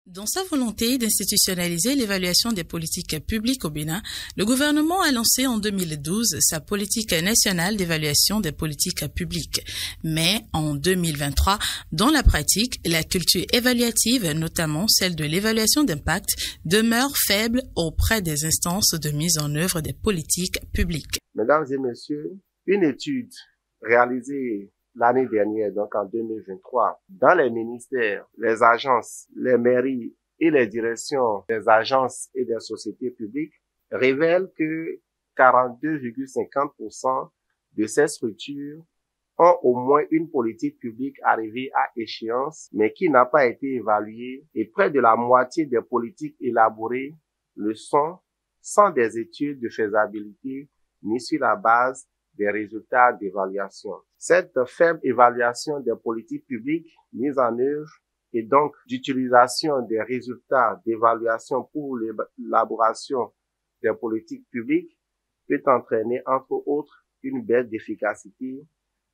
Dans sa volonté d'institutionnaliser l'évaluation des politiques publiques au Bénin, le gouvernement a lancé en 2012 sa politique nationale d'évaluation des politiques publiques. Mais en 2023, dans la pratique, la culture évaluative, notamment celle de l'évaluation d'impact, demeure faible auprès des instances de mise en œuvre des politiques publiques. Mesdames et messieurs, une étude réalisée l'année dernière, donc en 2023, dans les ministères, les agences, les mairies et les directions des agences et des sociétés publiques révèle que 42,50% de ces structures ont au moins une politique publique arrivée à échéance, mais qui n'a pas été évaluée, et près de la moitié des politiques élaborées le sont sans des études de faisabilité ni sur la base des résultats d'évaluation. Cette faible évaluation des politiques publiques mises en œuvre et donc d'utilisation des résultats d'évaluation pour l'élaboration des politiques publiques peut entraîner entre autres une baisse d'efficacité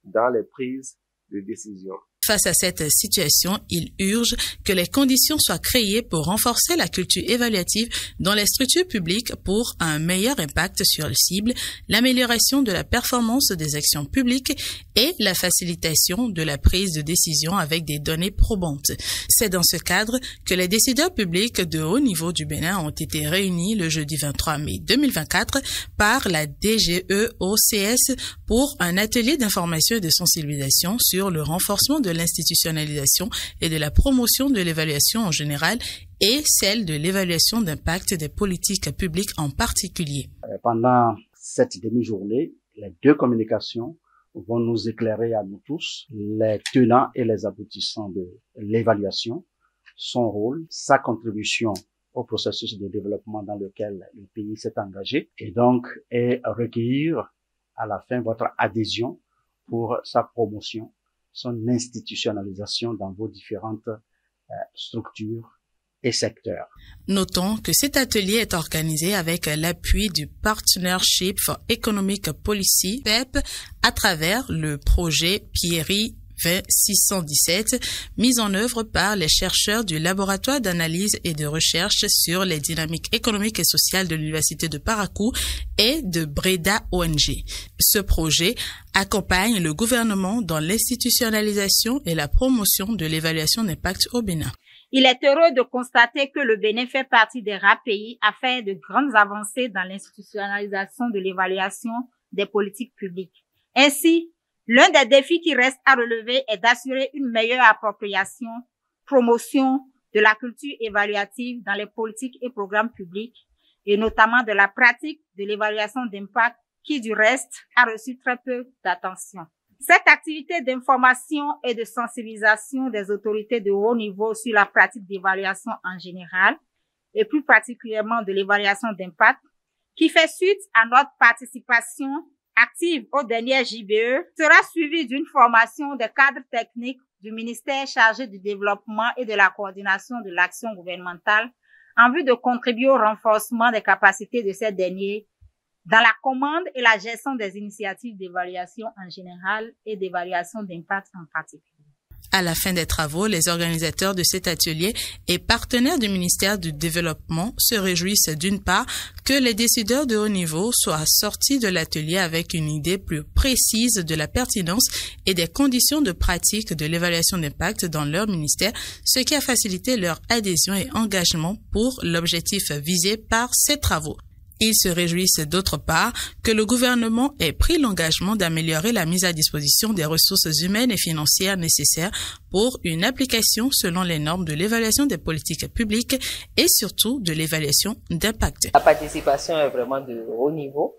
dans les prises de décision. Face à cette situation, il urge que les conditions soient créées pour renforcer la culture évaluative dans les structures publiques pour un meilleur impact sur les cibles, l'amélioration de la performance des actions publiques et la facilitation de la prise de décision avec des données probantes. C'est dans ce cadre que les décideurs publics de haut niveau du Bénin ont été réunis le jeudi 23 mai 2024 par la DGEOCS pour un atelier d'information et de sensibilisation sur le renforcement de l'institutionnalisation et de la promotion de l'évaluation en général et celle de l'évaluation d'impact des politiques publiques en particulier. Pendant cette demi-journée, les deux communications vont nous éclairer à nous tous les tenants et les aboutissants de l'évaluation, son rôle, sa contribution au processus de développement dans lequel le pays s'est engagé et donc recueillir à la fin votre adhésion pour sa promotion, son institutionnalisation dans vos différentes structures et secteurs. Notons que cet atelier est organisé avec l'appui du Partnership for Economic Policy, PEP, à travers le projet PIERI 20617, mis en œuvre par les chercheurs du laboratoire d'analyse et de recherche sur les dynamiques économiques et sociales de l'Université de Parakou et de Breda ONG. Ce projet accompagne le gouvernement dans l'institutionnalisation et la promotion de l'évaluation d'impact au Bénin. Il est heureux de constater que le Bénin fait partie des rares pays à faire de grandes avancées dans l'institutionnalisation de l'évaluation des politiques publiques. Ainsi, l'un des défis qui reste à relever est d'assurer une meilleure appropriation, promotion de la culture évaluative dans les politiques et programmes publics, et notamment de la pratique de l'évaluation d'impact qui, du reste, a reçu très peu d'attention. Cette activité d'information et de sensibilisation des autorités de haut niveau sur la pratique d'évaluation en général, et plus particulièrement de l'évaluation d'impact, qui fait suite à notre participation active au dernier JBE, sera suivie d'une formation des cadres techniques du ministère chargé du développement et de la coordination de l'action gouvernementale en vue de contribuer au renforcement des capacités de ces derniers dans la commande et la gestion des initiatives d'évaluation en général et d'évaluation d'impact en particulier. À la fin des travaux, les organisateurs de cet atelier et partenaires du ministère du Développement se réjouissent d'une part que les décideurs de haut niveau soient sortis de l'atelier avec une idée plus précise de la pertinence et des conditions de pratique de l'évaluation d'impact dans leur ministère, ce qui a facilité leur adhésion et engagement pour l'objectif visé par ces travaux. Ils se réjouissent d'autre part que le gouvernement ait pris l'engagement d'améliorer la mise à disposition des ressources humaines et financières nécessaires pour une application selon les normes de l'évaluation des politiques publiques et surtout de l'évaluation d'impact. La participation est vraiment de haut niveau.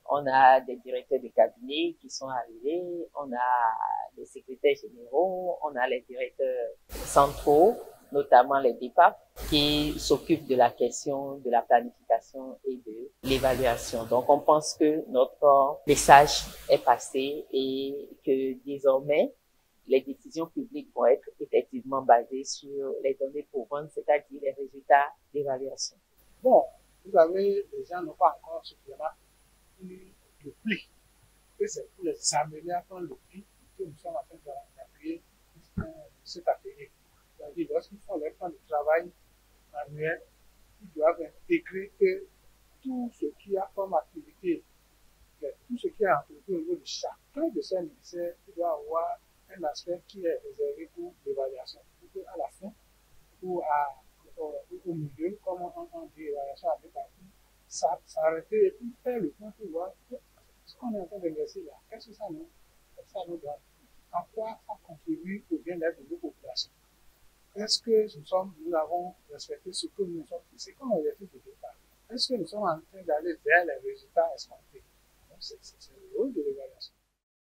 On a des directeurs de cabinet qui sont arrivés, on a des secrétaires généraux, on a les directeurs centraux, notamment les DEPAP, qui s'occupent de la question de la planification et de l'évaluation. Donc, on pense que notre message est passé et que désormais, les décisions publiques vont être effectivement basées sur les données courantes, c'est-à-dire les résultats d'évaluation. Bon, vous savez, les gens n'ont pas encore suffisamment eu le prix. Et c'est pour les amener à prendre le prix que nous sommes en train d'appuyer cet atelier. C'est-à-dire, lorsqu'ils font leur plan de travail, annuels qui doivent intégrer que tout ce qui a comme activité, tout ce qui est entrepris au niveau de chacun de ces ministères, il doit avoir un aspect qui est réservé pour l'évaluation. Pour qu'à la fin, ou au milieu, comme on dit évaluation à deux parties, s'arrêter et puis faire le point pour voir ce qu'on est en train d'investir là. Qu'est-ce que ça nous donne? En quoi ça contribue au bien-être de nos populations? Est-ce que nous avons respecté ce que nous sommes fixés comme objectif de départ? Est-ce que nous sommes en train d'aller vers les résultats escomptés? Donc, c'est le rôle de l'évaluation.